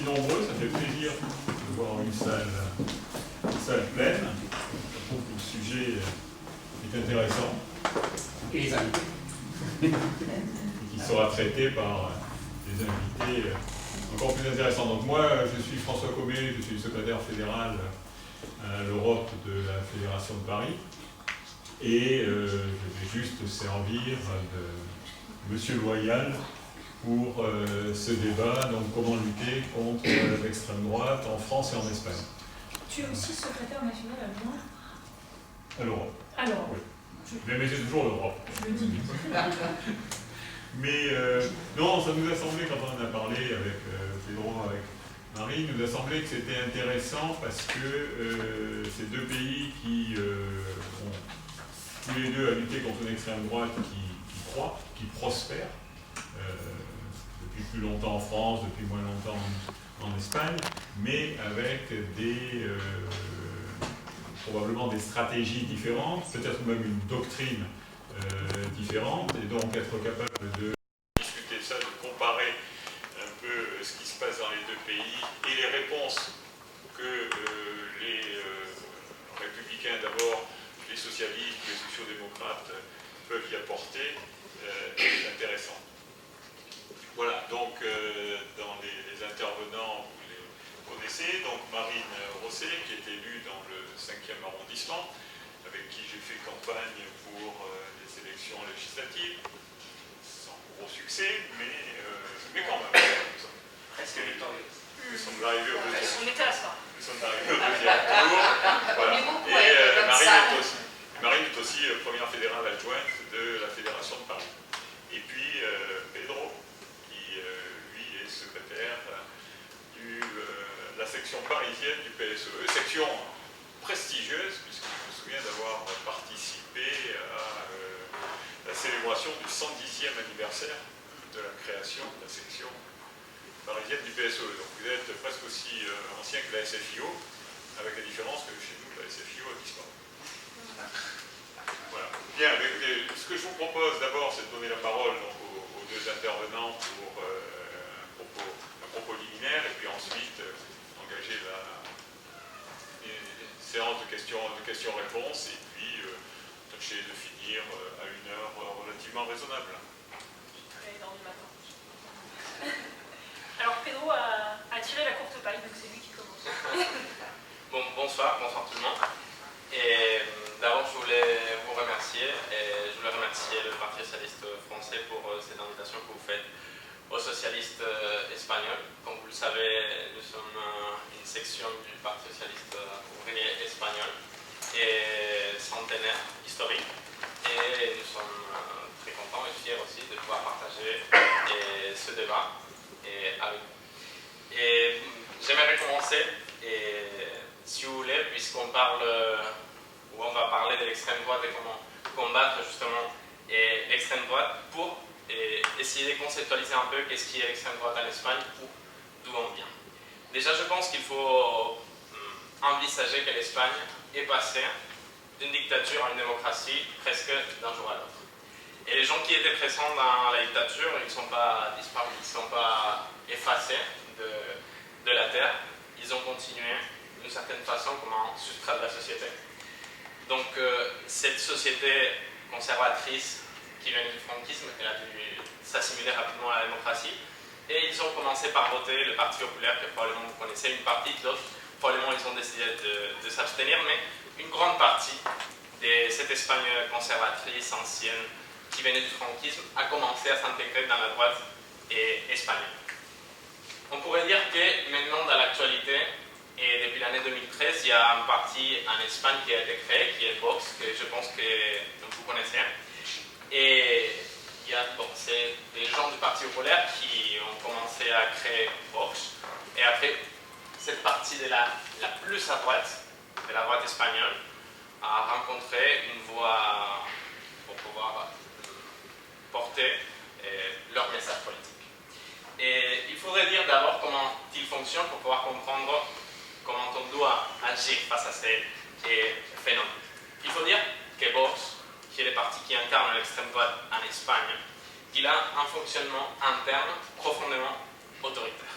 aussi nombreux, ça fait plaisir de voir une salle pleine. Je trouve que le sujet est intéressant. Et les invités. Et qui sera traité par des invités encore plus intéressants. Donc moi, je suis François Commet, je suis le secrétaire fédéral à l'Europe de la Fédération de Paris. Et je vais juste servir de monsieur Loyal pour ce débat, donc comment lutter contre l'extrême droite en France et en Espagne. Tu es aussi secrétaire national adjoint à l'Europe. Alors, oui. Mais c'est toujours l'Europe. Je le dis. Mais non, ça nous a semblé, quand on en a parlé avec Pedro, avec Marie, nous a semblé que c'était intéressant parce que ces deux pays qui ont tous les deux à lutter contre une extrême droite qui croît, qui prospère, depuis plus longtemps en France, depuis moins longtemps en Espagne, mais avec probablement des stratégies différentes, peut-être même une doctrine différente, et donc être capable de discuter de ça, de comparer un peu ce qui se passe dans les deux pays et les réponses que les républicains d'abord, les socialistes, les sociaux-démocrates peuvent y apporter, est intéressant. Voilà, donc dans les intervenants, vous les connaissez, donc Marine Rosset, qui est élue dans le 5e arrondissement, avec qui j'ai fait campagne pour les élections législatives, sans gros succès, mais quand même. Presque victorieux. Nous sommes arrivés au deuxième tour. On était à ça. Nous sommes arrivés au deuxième tour. Voilà. Et Marine est aussi première fédérale adjointe de la Fédération de Paris. Et puis Pedro, qui lui est secrétaire de la section parisienne du PSE, section prestigieuse, puisque je me souviens d'avoir participé à la célébration du 110e anniversaire de la création de la section parisienne du PSE. Donc vous êtes presque aussi ancien que la SFIO, avec la différence que chez nous, la SFIO a disparu. Voilà. Bien, ce que je vous propose d'abord, c'est de donner la parole donc, aux deux intervenants pour un propos liminaire, et puis ensuite engager une séance de questions-réponses, et puis tâcher de finir à une heure relativement raisonnable. Très dans du matin. Alors Pedro a tiré la courte paille, donc c'est lui qui commence. Bon, bonsoir tout le monde. Et d'abord, je voulais vous remercier, et je voulais remercier le Parti socialiste français pour cette invitation que vous faites aux socialistes espagnols. Comme vous le savez, nous sommes une section du Parti socialiste ouvrier espagnol et centenaire historique. Et nous sommes très contents et fiers aussi de pouvoir partager ce débat avec vous. Et j'aimerais commencer, et si vous voulez, puisqu'on parle, ou on va parler de l'extrême droite et comment combattre justement l'extrême droite pour essayer de conceptualiser un peu qu'est-ce qui est l'extrême droite en Espagne ou d'où on vient. Déjà, je pense qu'il faut envisager que l'Espagne est passée d'une dictature à une démocratie presque d'un jour à l'autre. Et les gens qui étaient présents dans la dictature, ils ne sont pas disparus, ils ne sont pas effacés de la terre, ils ont continué d'une certaine façon comme un substrat de la société. Donc cette société conservatrice qui vient du franquisme, elle a dû s'assimiler rapidement à la démocratie. Et ils ont commencé par voter le Parti populaire, que probablement vous connaissez, une partie, d'autres, probablement ils ont décidé de s'abstenir, mais une grande partie de cette Espagne conservatrice, ancienne, qui venait du franquisme, a commencé à s'intégrer dans la droite espagnole. On pourrait dire que maintenant, dans l'actualité, et depuis l'année 2013, il y a un parti en Espagne qui a été créé, qui est Vox, que je pense que vous connaissez. Et il y a c'est des gens du Parti populaire qui ont commencé à créer Vox. Et après, cette partie de la plus à droite, de la droite espagnole, a rencontré une voie pour pouvoir porter leur message politique. Et il faudrait dire d'abord comment il fonctionne pour pouvoir comprendre comment on doit agir face à ces phénomènes. Il faut dire que Vox, qui est le parti qui incarne l'extrême droite en Espagne, il a un fonctionnement interne profondément autoritaire.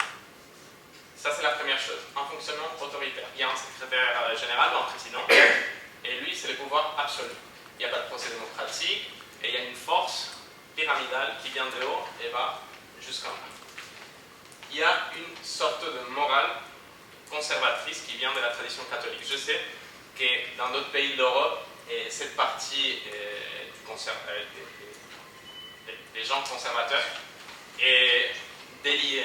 Ça, c'est la première chose, un fonctionnement autoritaire. Il y a un secrétaire général, un président, et lui, c'est le pouvoir absolu. Il n'y a pas de procès démocratique, et il y a une force pyramidale qui vient de haut et va jusqu'en bas. Il y a une sorte de morale conservatrice qui vient de la tradition catholique. Je sais que dans d'autres pays d'Europe, cette partie des gens conservateurs est déliée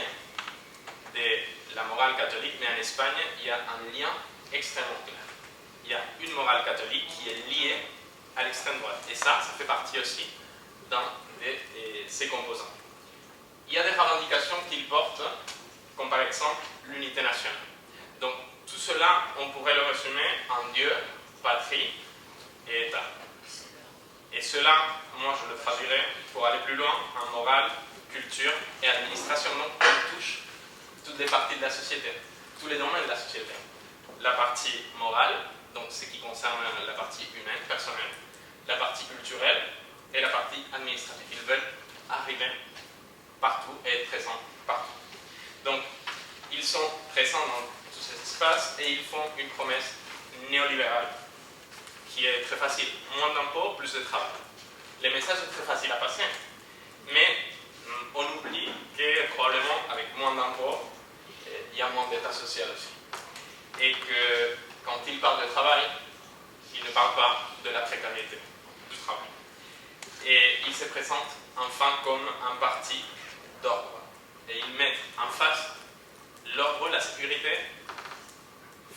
de la morale catholique, mais en Espagne, il y a un lien extrêmement clair. Il y a une morale catholique qui est liée à l'extrême droite. Et ça fait partie aussi d'un de ses composants. Il y a des revendications qu'il porte, comme par exemple l'unité nationale. Donc tout cela, on pourrait le résumer en Dieu, patrie et État. Et cela, moi je le traduirais pour aller plus loin en morale, culture et administration. Donc on touche toutes les parties de la société, tous les domaines de la société. La partie morale, donc ce qui concerne la partie humaine, personnelle, la partie culturelle et la partie administrative. Ils veulent arriver partout et être présents partout. Donc, ils sont présents dans tous ces espaces et ils font une promesse néolibérale qui est très facile. Moins d'impôts, plus de travail. Les messages sont très faciles à passer, mais on oublie que probablement avec moins d'impôts, il y a moins d'état social aussi. Et que quand ils parlent de travail, ils ne parlent pas de la précarité du travail. Et ils se présentent enfin comme un parti d'ordre. Et ils mettent en face l'ordre, la sécurité,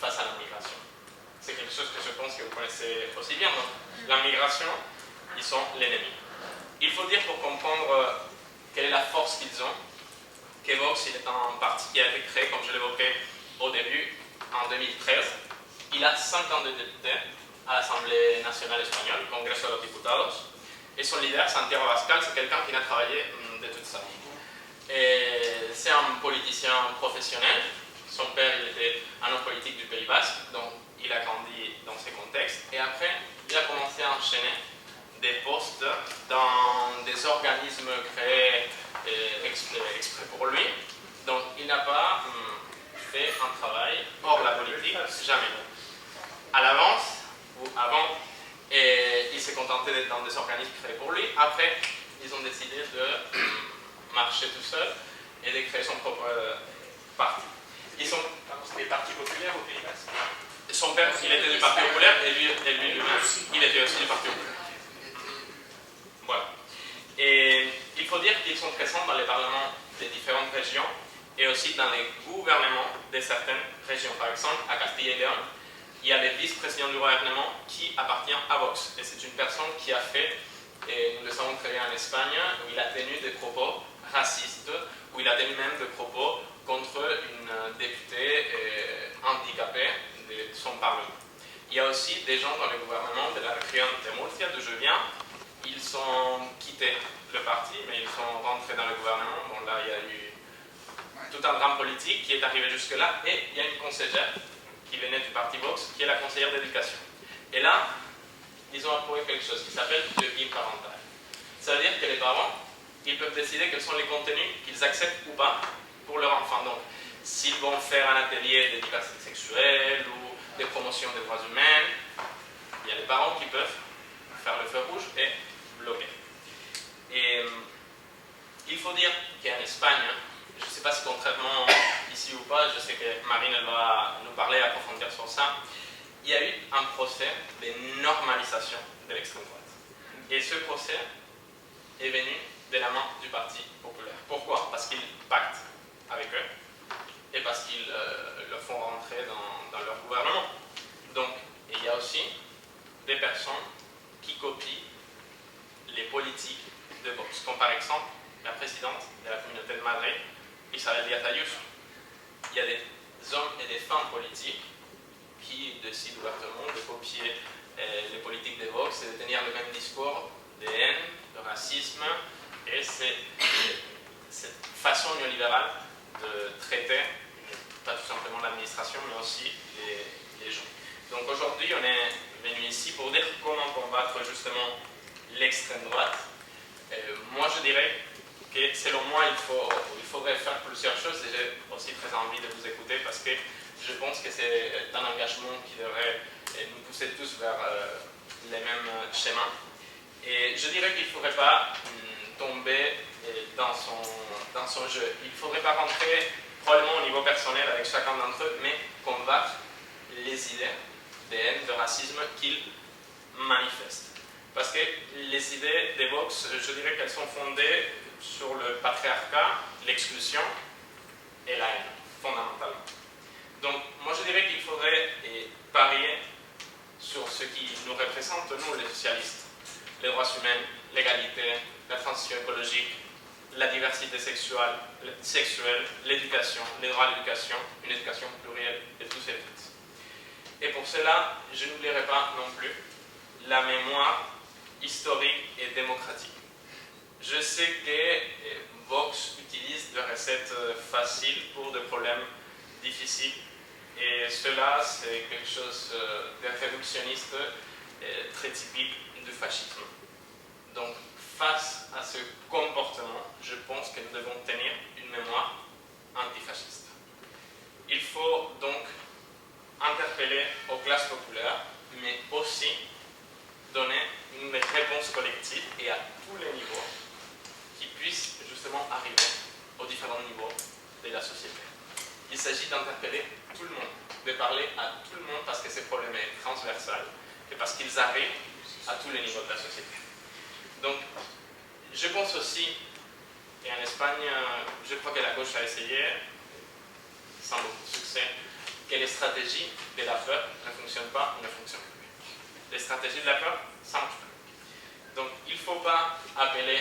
face à la migration. C'est quelque chose que je pense que vous connaissez aussi bien. Donc, la migration, ils sont l'ennemi. Il faut dire pour comprendre quelle est la force qu'ils ont, que Vox est un parti qui a été créé, comme je l'évoquais au début, en 2013. Il a 52 députés à l'Assemblée nationale espagnole, Congreso de los Diputados. Et son leader, Santiago Abascal, c'est quelqu'un qui a travaillé de toute sa vie. C'est un politicien professionnel. Son père, il était un homme politique du Pays Basque, donc il a grandi dans ces contextes. Et après, il a commencé à enchaîner des postes dans des organismes créés exprès pour lui. Donc il n'a pas fait un travail hors la politique, jamais. À l'avance, ou avant, et il s'est contenté d'être dans des organismes créés pour lui. Après, ils ont décidé de marcher tout seul et de créer son propre parti. Ils sont des partis populaires au Pays Basque. Son père, il était du Parti populaire et lui-même, il était aussi du Parti populaire. Voilà. Et il faut dire qu'ils sont présents dans les parlements des différentes régions et aussi dans les gouvernements de certaines régions. Par exemple, à Castille et Léon, il y a le vice-président du gouvernement qui appartient à Vox. Et c'est une personne qui a fait, et nous le savons très bien en Espagne, où il a tenu des propos racistes, où il a tenu même des propos contre une députée handicapée de son parlement. Il y a aussi des gens dans le gouvernement de la région de Murcia, d'où je viens. Ils ont quitté le parti, mais ils sont rentrés dans le gouvernement. Bon, là, il y a eu tout un drame politique qui est arrivé jusque-là, et il y a une conseillère qui venait du parti Vox, qui est la conseillère d'éducation. Et là, ils ont approuvé quelque chose qui s'appelle le guide parental. Ça veut dire que les parents, ils peuvent décider quels sont les contenus qu'ils acceptent ou pas pour leur enfant. Donc, s'ils vont faire un atelier de diversité sexuelle ou de promotion des droits humains, il y a les parents qui peuvent faire le feu rouge et bloquer. Et il faut dire qu'en Espagne, je ne sais pas si contrairement ici ou pas, je sais que Marine elle va nous parler, approfondir sur ça, il y a eu un procès de normalisation de l'extrême droite. Et ce procès est venu de la main du Parti populaire. Pourquoi? Parce qu'ils pactent avec eux et parce qu'ils le font rentrer dans leur gouvernement. Donc, il y a aussi des personnes qui copient les politiques de Vox, comme par exemple la présidente de la communauté de Madrid, Isabel Díaz Ayuso. Il y a des hommes et des femmes politiques qui décident ouvertement de copier les politiques de Vox et de tenir le même discours de haine, de racisme, et c'est cette façon néolibérale de traiter pas tout simplement l'administration, mais aussi les gens. Donc aujourd'hui, on est venu ici pour dire comment combattre justement l'extrême droite. Moi, je dirais que selon moi, il faudrait faire plusieurs choses et j'ai aussi très envie de vous écouter parce que je pense que c'est un engagement qui devrait nous pousser tous vers les mêmes schémas. Et je dirais qu'il ne faudrait pas tomber dans son jeu. Il ne faudrait pas rentrer probablement au niveau personnel avec chacun d'entre eux, mais combattre les idées de haine, de racisme qu'ils manifestent. Parce que les idées des Vox, je dirais qu'elles sont fondées sur le patriarcat, l'exclusion et la haine, fondamentalement. Donc, moi je dirais qu'il faudrait parier sur ce qui nous représente, nous les socialistes, les droits humains, l'égalité, la transition écologique, la diversité sexuelle, l'éducation, les droits à l'éducation, une éducation plurielle de tous et toutes. Et pour cela, je n'oublierai pas non plus la mémoire historique et démocratique. Je sais que Vox utilise des recettes faciles pour des problèmes difficiles et cela c'est quelque chose de réductionniste très typique du fascisme. Donc face à ce comportement, je pense que nous devons tenir une mémoire antifasciste. Il faut donc interpeller aux classes populaires, mais aussi donner une réponse collective et à tous les niveaux qui puissent justement arriver aux différents niveaux de la société. Il s'agit d'interpeller tout le monde, de parler à tout le monde parce que ce problème est transversal et parce qu'ils arrivent à tous les niveaux de la société. Donc, je pense aussi, et en Espagne, je crois que la gauche a essayé, sans beaucoup de succès, que les stratégies de la peur ne fonctionnent pas ou ne fonctionnent plus. Les stratégies de la peur, ça marche plus. Donc, il ne faut pas appeler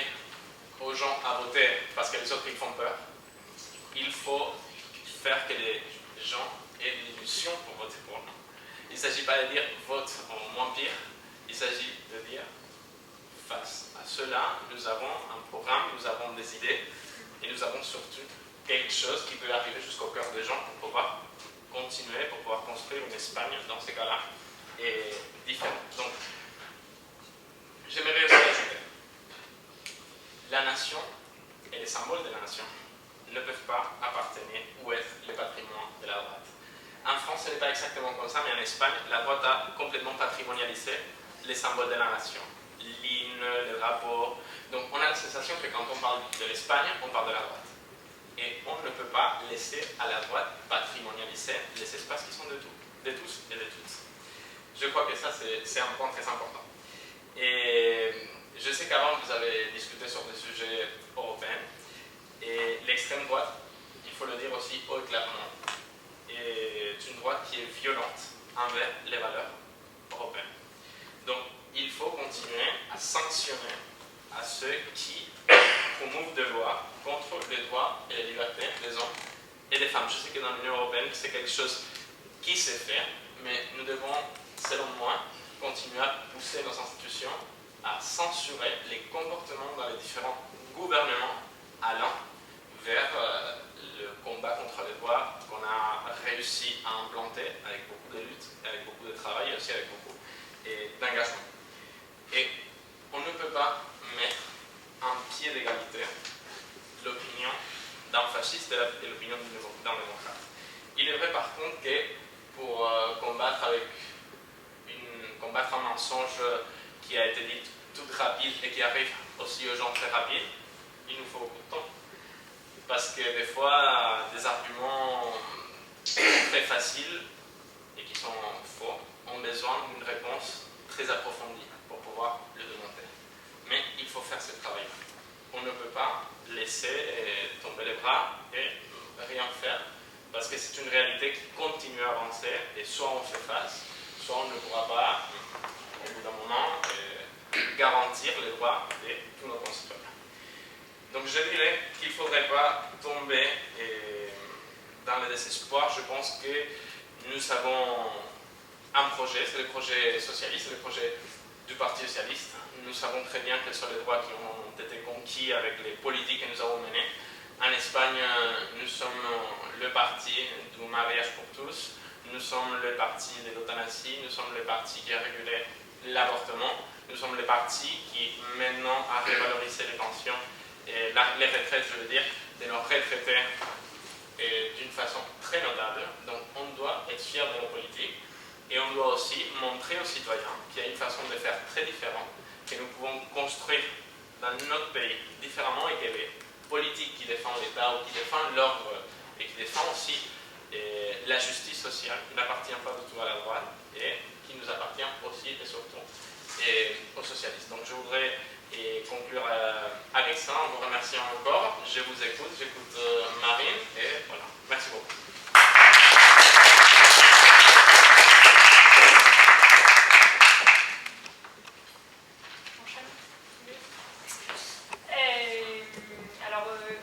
aux gens à voter parce que les autres ils font peur. Il faut faire que les gens aient l'illusion pour voter pour nous. Il ne s'agit pas de dire vote au moins pire, il s'agit de dire face à cela, nous avons un programme, nous avons des idées et nous avons surtout quelque chose qui peut arriver jusqu'au cœur des gens pour pouvoir continuer, pour pouvoir construire une Espagne dans ces cas-là et différente. Donc, j'aimerais aussi ajouter, la nation et les symboles de la nation ne peuvent pas appartenir ou être le patrimoine de la droite. En France, ce n'est pas exactement comme ça, mais en Espagne, la droite a complètement patrimonialisé les symboles de la nation. L'hymne, le drapeau. Donc on a la sensation que quand on parle de l'Espagne, on parle de la droite. Et on ne peut pas laisser à la droite patrimonialiser les espaces qui sont de tous et de toutes. Je crois que ça, c'est un point très important. Et je sais qu'avant, vous avez discuté sur des sujets européens. Et l'extrême droite, il faut le dire aussi haut et clairement, est une droite qui est violente envers les valeurs européennes. Donc, il faut continuer à sanctionner à ceux qui promouvent des lois contre les droits et les libertés des hommes et des femmes. Je sais que dans l'Union européenne, c'est quelque chose qui s'est fait, mais nous devons, selon moi, continuer à pousser nos institutions à censurer les comportements dans les différents gouvernements allant vers le combat contre les droits qu'on a réussi à implanter avec beaucoup de luttes, avec beaucoup de travail et aussi avec beaucoup d'engagement. Et on ne peut pas mettre un pied d'égalité l'opinion d'un fasciste et l'opinion d'un démocrate. Il est vrai par contre que pour combattre un mensonge qui a été dit tout rapide et qui arrive aussi aux gens très rapides, il nous faut beaucoup de temps. Parce que des fois, des arguments très faciles et qui sont faux ont besoin d'une réponse très approfondie pour pouvoir le démonter. Mais il faut faire ce travail. On ne peut pas laisser tomber les bras et rien faire parce que c'est une réalité qui continue à avancer et soit on fait face, soit on ne pourra pas, au bout d'un moment, garantir les droits de tous nos concitoyens. Donc je dirais qu'il ne faudrait pas tomber dans le désespoir. Je pense que nous avons un projet, c'est le projet socialiste, c'est le projet du Parti socialiste. Nous savons très bien quels sont les droits qui ont été conquis avec les politiques que nous avons menées. En Espagne, nous sommes le parti du mariage pour tous, nous sommes le parti de l'euthanasie, nous sommes le parti qui a régulé l'avortement, nous sommes le parti qui maintenant a revalorisé les pensions et les retraites, je veux dire, de nos retraités d'une façon très notable. Donc on doit être fier de nos politiques et on doit aussi montrer aux citoyens qu'il y a une façon de faire très différente, que nous pouvons construire dans notre pays différemment et que les politiques qui défendent l'État ou qui défendent l'ordre et qui défendent aussi la justice sociale, qui n'appartient pas du tout à la droite et qui nous appartient aussi et surtout aux socialistes. Donc je voudrais conclure avec ça en vous remerciant encore. Je vous écoute, j'écoute Marine et voilà. Merci beaucoup.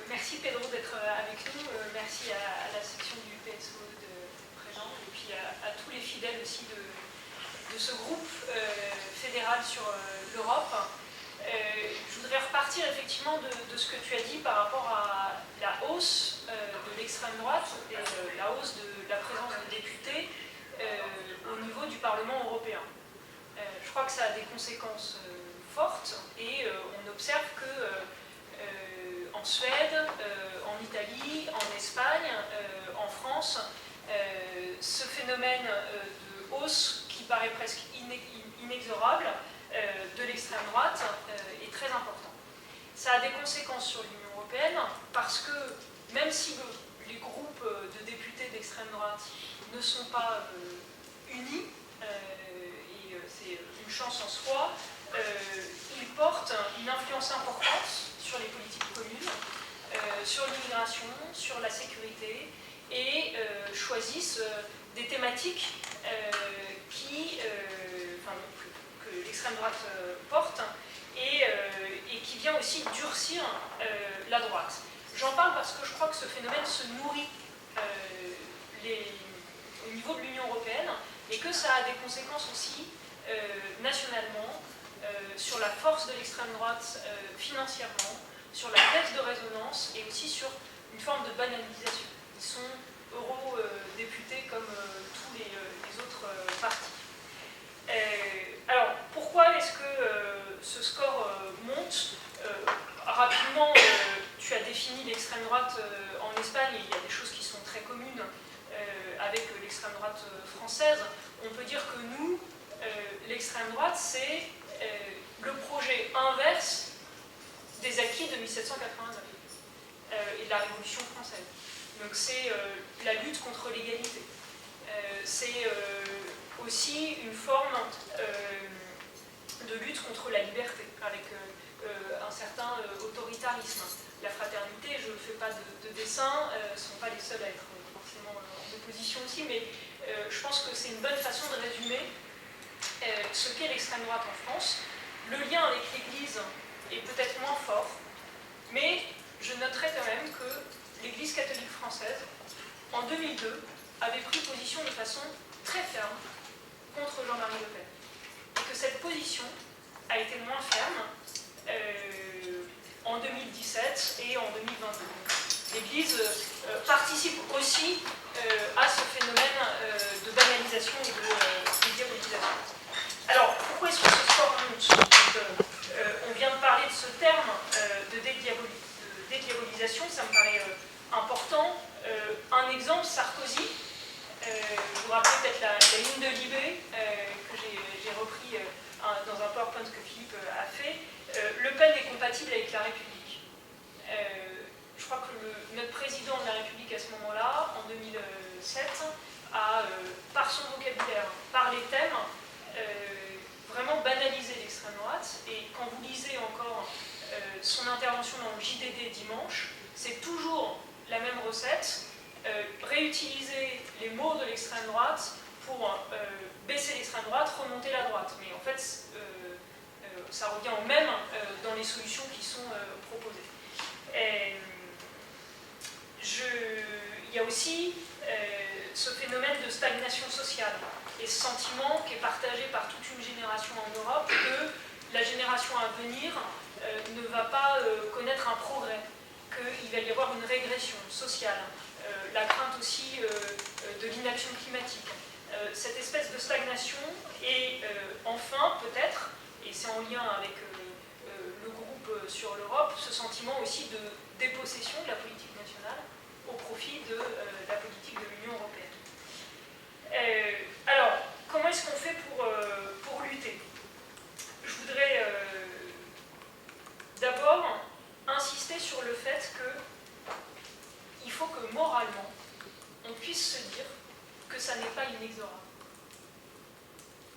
Merci Pedro d'être avec nous, merci à la section du PSO d'être présent et puis à tous les fidèles aussi de ce groupe fédéral sur l'Europe. Je voudrais repartir effectivement de ce que tu as dit par rapport à la hausse de l'extrême droite et la hausse de la présence de députés au niveau du Parlement européen. Je crois que ça a des conséquences fortes et on observe que en Suède, en Italie, en Espagne, en France, ce phénomène de hausse qui paraît presque inexorable de l'extrême droite est très important. Ça a des conséquences sur l'Union européenne parce que même si les groupes de députés d'extrême droite ne sont pas unis, et c'est une chance en soi, ils portent une influence importante sur les politiques communes, sur l'immigration, sur la sécurité et choisissent des thématiques que l'extrême droite porte et qui vient aussi durcir la droite. J'en parle parce que je crois que ce phénomène se nourrit au niveau de l'Union européenne et que ça a des conséquences aussi nationalement sur la force de l'extrême droite financièrement, sur la caisse de résonance et aussi sur une forme de banalisation. Ils sont eurodéputés comme tous les autres partis. Alors, pourquoi est-ce que ce score monte ? Rapidement, tu as défini l'extrême droite en Espagne, et il y a des choses qui sont très communes avec l'extrême droite française. On peut dire que nous, l'extrême droite, c'est le projet inverse des acquis de 1789 et de la Révolution française. Donc c'est la lutte contre l'égalité. C'est aussi une forme de lutte contre la liberté, avec un certain autoritarisme. La fraternité, je ne fais pas de dessin, ne sont pas les seuls à être forcément en opposition aussi, mais je pense que c'est une bonne façon de résumer ce qu'est l'extrême droite en France. Le lien avec l'Église est peut-être moins fort, mais je noterai quand même que l'Église catholique française, en 2002, avait pris position de façon très ferme contre Jean-Marie Le Pen. Et que cette position a été moins ferme en 2017 et en 2022. L'Église participe aussi à ce phénomène de banalisation et de diabolisation. Alors, pourquoi est-ce que ce score monte ? On vient de parler de ce terme de dédiabolisation, ça me paraît important. Un exemple, Sarkozy, je vous rappelle peut-être la ligne de Libé que j'ai repris dans un PowerPoint que Philippe a fait. Le Pen est compatible avec la République. Je crois que notre président de la République à ce moment-là, en 2007, a, par son vocabulaire, par les thèmes, vraiment banalisé l'extrême droite. Et quand vous lisez encore son intervention dans le JDD dimanche, c'est toujours la même recette, réutiliser les mots de l'extrême droite pour baisser l'extrême droite, remonter la droite. Mais en fait, ça revient au même dans les solutions qui sont proposées. Il y a aussi ce phénomène de stagnation sociale et ce sentiment qui est partagé par toute une génération en Europe que la génération à venir ne va pas connaître un progrès, qu'il va y avoir une régression sociale, la crainte aussi de l'inaction climatique, cette espèce de stagnation et enfin peut-être, et c'est en lien avec le groupe sur l'Europe ce sentiment aussi de dépossession de la politique nationale au profit de la politique de l'Union européenne. Alors, comment est-ce qu'on fait pour lutter? Je voudrais d'abord insister sur le fait qu'il faut que moralement, on puisse se dire que ça n'est pas inexorable.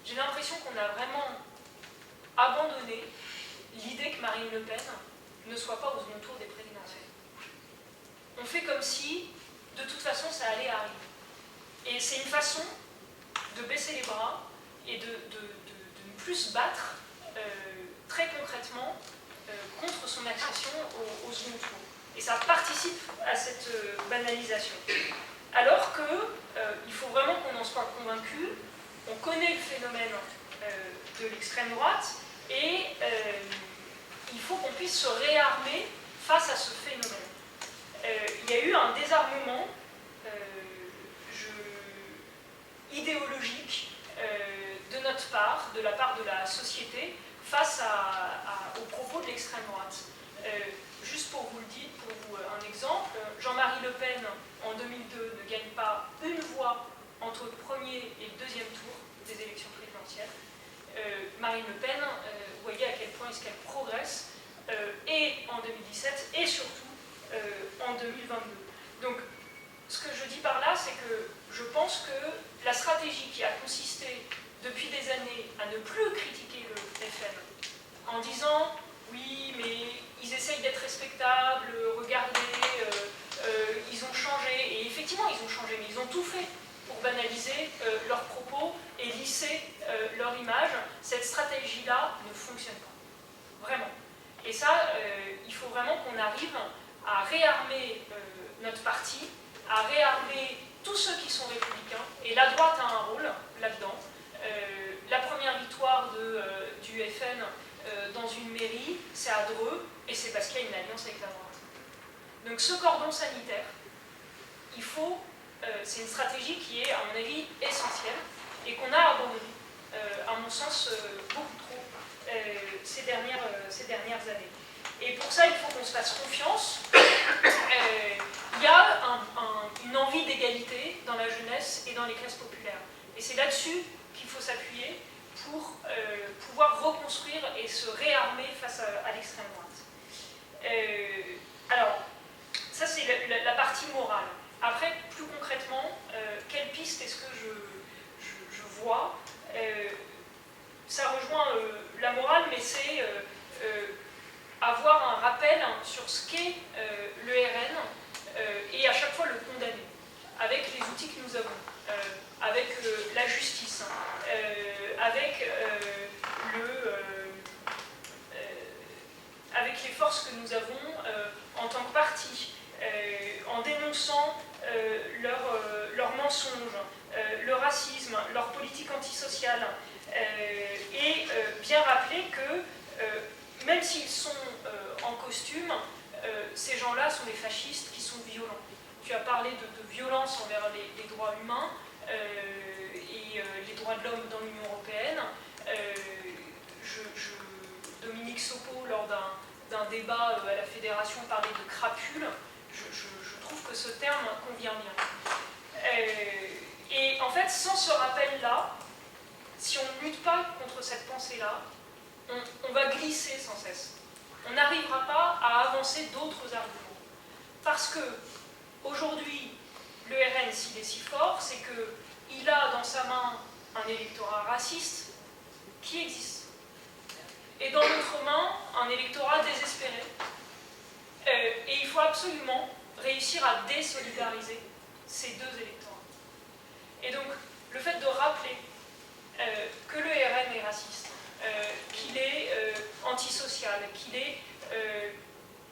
J'ai l'impression qu'on a vraiment abandonné l'idée que Marine Le Pen ne soit pas au second tour des présidentielles. On fait comme si, de toute façon, ça allait arriver. Et c'est une façon de baisser les bras et de ne plus se battre très concrètement contre son accession au second tour. Et ça participe à cette banalisation. Alors qu'il faut vraiment qu'on en soit convaincu. On connaît le phénomène de l'extrême droite et il faut qu'on puisse se réarmer face à ce phénomène. Il y a eu un désarmement idéologique de notre part, de la part de la société, face aux propos de l'extrême droite. Juste pour vous le dire, pour vous un exemple, Jean-Marie Le Pen, en 2002, ne gagne pas une voix entre le premier et le deuxième tour des élections présidentielles. Marine Le Pen, vous voyez à quel point est-ce qu'elle progresse, et en 2017, et surtout en 2022. Donc, ce que je dis par là, c'est que je pense que la stratégie qui a consisté depuis des années à ne plus critiquer le FN, en disant oui, mais ils essayent d'être respectables, regardez, ils ont changé, et effectivement ils ont changé, mais ils ont tout fait pour banaliser leurs propos et lisser leur image. Cette stratégie-là ne fonctionne pas, vraiment. Et ça, il faut vraiment qu'on arrive à réarmer notre parti, à réarmer tous ceux qui sont républicains, et la droite a un rôle là-dedans. La première victoire du FN dans une mairie, c'est à Dreux, et c'est parce qu'il y a une alliance avec la droite. Donc ce cordon sanitaire, il faut, c'est une stratégie qui est, à mon avis, essentielle, et qu'on a abandonnée, à mon sens, beaucoup trop ces dernières années. Et pour ça, il faut qu'on se fasse confiance. Il y a une envie d'égalité dans la jeunesse et dans les classes populaires. Et c'est là-dessus qu'il faut s'appuyer pour pouvoir reconstruire et se réarmer face à l'extrême droite. Alors, ça c'est la partie morale. Après, plus concrètement, quelle piste est-ce que je vois? Ça rejoint la morale, mais c'est avoir un rappel sur ce qu'est le RN et à chaque fois le condamner, avec les outils que nous avons, avec la justice, avec avec les forces que nous avons en tant que parti, en dénonçant leurs mensonges, le racisme, leur politique antisociale, et bien rappeler que même s'ils sont en costume, ces gens-là sont des fascistes qui sont violents. Tu as parlé de violence envers les droits humains et les droits de l'homme dans l'Union européenne. Dominique Sopo, lors d'un débat à la Fédération, parlait de crapules. Je trouve que ce terme convient bien. Et en fait, sans ce rappel-là, si on ne lutte pas contre cette pensée-là, on va glisser sans cesse. On n'arrivera pas à avancer d'autres arguments. Parce que, aujourd'hui, le RN, s'il est si fort, c'est qu'il a dans sa main un électorat raciste qui existe. Et dans l'autre main, un électorat désespéré. Et il faut absolument réussir à désolidariser ces deux électorats. Et donc, le fait de rappeler que le RN est raciste, qu'il est antisocial, qu'il est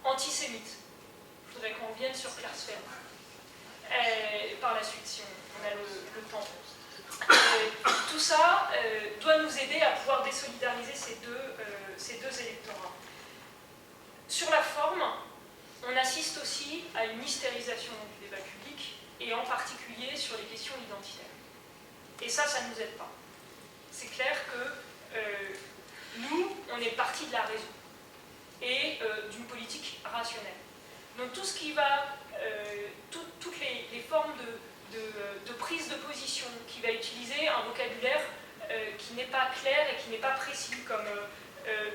antisémite. Je voudrais qu'on revienne sur Claire Sfer par la suite, si on a le temps. Tout ça doit nous aider à pouvoir désolidariser ces deux électorats. Sur la forme, on assiste aussi à une hystérisation du débat public, et en particulier sur les questions identitaires. Et ça ne nous aide pas. C'est clair que nous, on est parti de la raison. et d'une politique rationnelle. Donc tout ce qui va, toutes les formes de prise de position, qui va utiliser un vocabulaire qui n'est pas clair et qui n'est pas précis, comme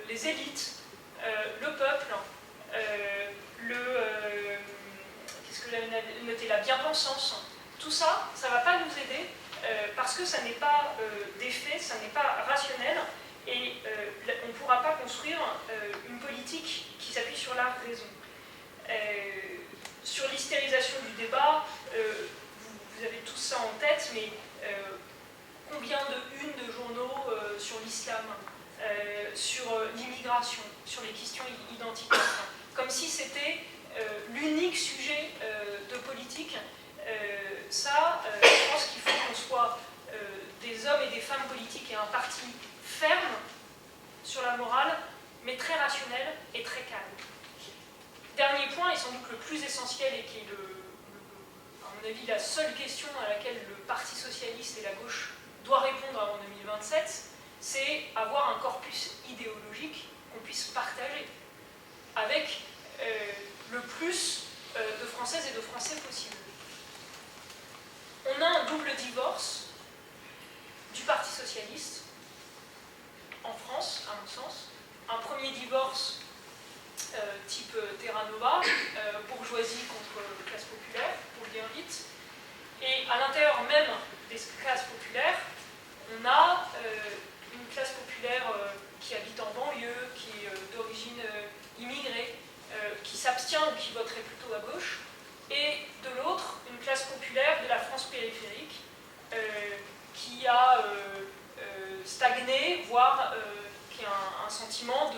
les élites, le peuple, qu'est-ce que j'avais noté, la bien-pensance, tout ça, ça ne va pas nous aider parce que ça n'est pas des faits, ça n'est pas rationnel et on ne pourra pas construire une politique qui s'appuie sur la raison. Sur l'hystérisation du débat, vous avez tout ça en tête, mais combien de unes de journaux sur l'islam, sur l'immigration, sur les questions identitaires, comme si c'était l'unique sujet de politique. Je pense qu'il faut qu'on soit des hommes et des femmes politiques et un parti ferme sur la morale, mais très rationnel et très calme. Dernier point, et sans doute le plus essentiel, et qui est, à mon avis, la seule question à laquelle le Parti socialiste et la gauche doit répondre avant 2027, c'est avoir un corpus idéologique qu'on puisse partager avec le plus de Françaises et de Français possible. On a un double divorce du Parti socialiste en France, à mon sens. Un premier divorce type Terra Nova, bourgeoisie contre classe populaire, pour le dire vite. Et à l'intérieur même des classes populaires, on a une classe populaire qui habite en banlieue, qui est d'origine immigrée, qui s'abstient ou qui voterait plutôt à gauche, et de l'autre, une classe populaire de la France périphérique qui a stagné, voire qui a un sentiment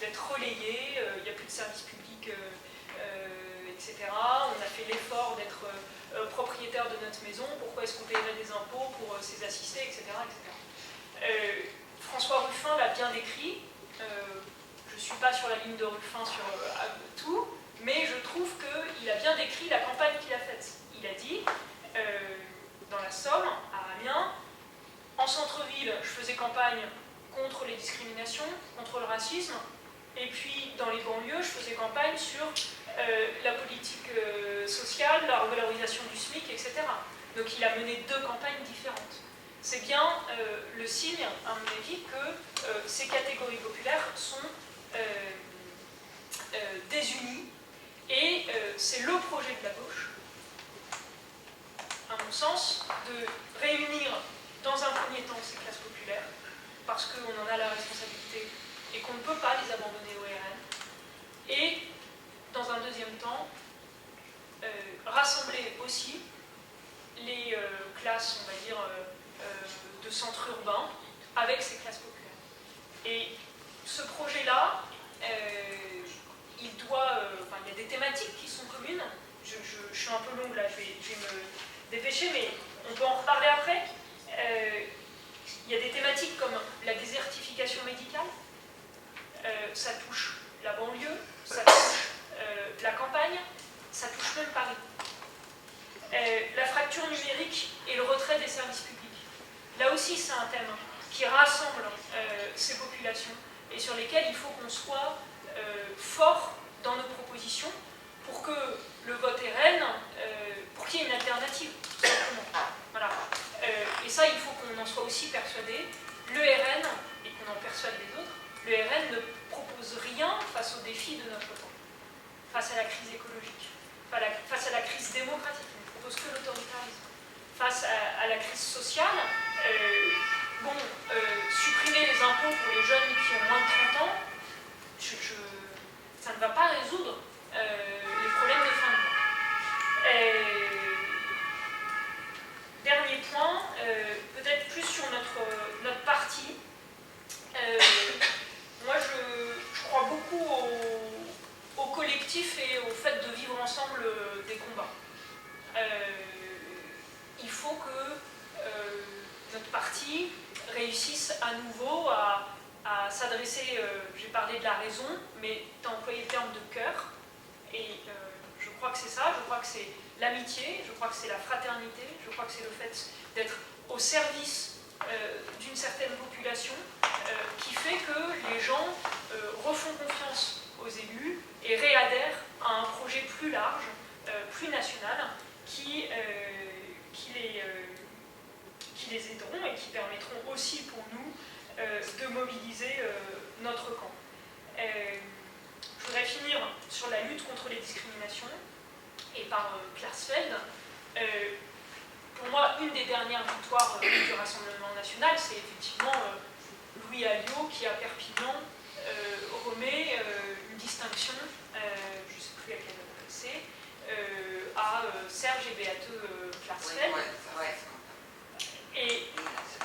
d'être relayé, il n'y a plus de services publics, etc. On a fait l'effort d'être propriétaire de notre maison, pourquoi est-ce qu'on paierait des impôts pour ses assistés, etc. François Ruffin l'a bien décrit, je ne suis pas sur la ligne de Ruffin sur tout, mais je trouve qu'il a bien décrit la campagne qu'il a faite. Il a dit, dans la Somme, à Amiens, en centre-ville, je faisais campagne contre les discriminations, contre le racisme, et puis dans les banlieues, je faisais campagne sur la politique sociale, la revalorisation du SMIC, etc. Donc il a mené deux campagnes différentes. C'est bien le signe, à mon avis, que ces catégories populaires sont désunies, et c'est le projet de la gauche, à mon sens, de réunir dans un premier temps ces classes populaires, parce qu'on en a la responsabilité et qu'on ne peut pas les abandonner au RN, et dans un deuxième temps, rassembler aussi les classes, on va dire, de centre urbain avec ces classes populaires. Et ce projet-là, il y a des thématiques qui sont communes. Je suis un peu longue là, je vais me dépêcher, mais on peut en reparler après. Il y a des thématiques comme la désertification médicale, ça touche la banlieue, ça touche la campagne, ça touche même Paris. La fracture numérique et le retrait des services publics. Là aussi, c'est un thème qui rassemble ces populations et sur lesquelles il faut qu'on soit fort dans nos propositions pour que le vote RN, pour qu'il y ait une alternative, tout simplement. Voilà. Et ça, il faut qu'on en soit aussi persuadé. Le RN, et qu'on en persuade les autres, le RN ne propose rien face aux défis de notre temps, face à la crise écologique, face à la crise démocratique, il ne propose que l'autoritarisme. Face à la crise sociale, supprimer les impôts pour les jeunes qui ont moins de 30 ans, ça ne va pas résoudre les problèmes de fin de mois. Dernier point, peut-être plus sur notre parti. Moi, je crois beaucoup au collectif et au fait de vivre ensemble des combats. Il faut que notre parti réussisse à nouveau à s'adresser, j'ai parlé de la raison, mais tu as employé le terme de cœur, et je crois que c'est ça, je crois que c'est l'amitié, je crois que c'est la fraternité, je crois que c'est le fait d'être au service d'une certaine population qui fait que les gens refont confiance aux élus et réadhèrent à un projet plus large, plus national, qui les aideront et qui permettront aussi pour nous de mobiliser notre camp. Je voudrais finir sur la lutte contre les discriminations et par Klarsfeld. Pour moi, une des dernières victoires du Rassemblement national, c'est effectivement Louis Alliot qui, à Perpignan, remet une distinction, je ne sais plus à quelle c'est, à Serge et Beate Klarsfeld.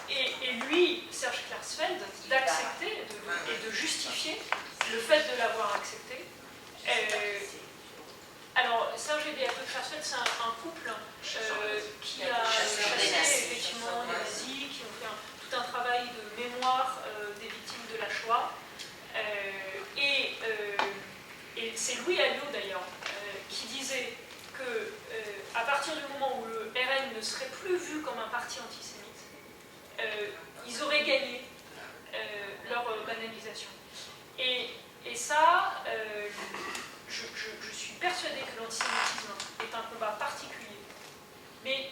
Et lui, Serge Klarsfeld, d'accepter et de justifier le fait de l'avoir accepté. Alors, Serge et Beate Klarsfeld, c'est un couple qui a chassé effectivement les nazis, qui ont fait tout un travail de mémoire des victimes de la Shoah. Et c'est Louis Alliot d'ailleurs qui disait que à partir du moment où le RN ne serait plus vu comme un parti antisémite, ils auraient gagné leur banalisation. Et ça, je suis persuadée que l'antisémitisme est un combat particulier, mais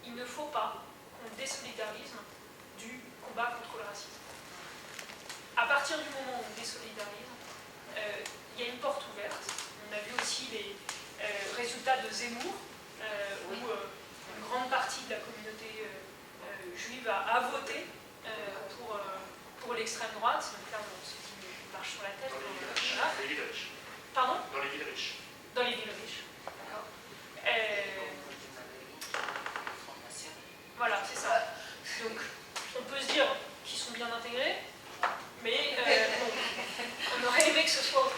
il ne faut pas qu'on désolidarise du combat contre le racisme. À partir du moment où on désolidarise, il y a une porte ouverte. On a vu aussi les résultats de Zemmour, où une grande partie de la communauté juive a voté pour l'extrême droite. Donc là, on se dit, il marche sur la tête. Voilà. Dans les villes riches. Pardon ? Dans les villes riches. Dans les villes riches. D'accord. Voilà, c'est ça. Donc, on peut se dire qu'ils sont bien intégrés, mais bon, on aurait aimé que ce soit autrement.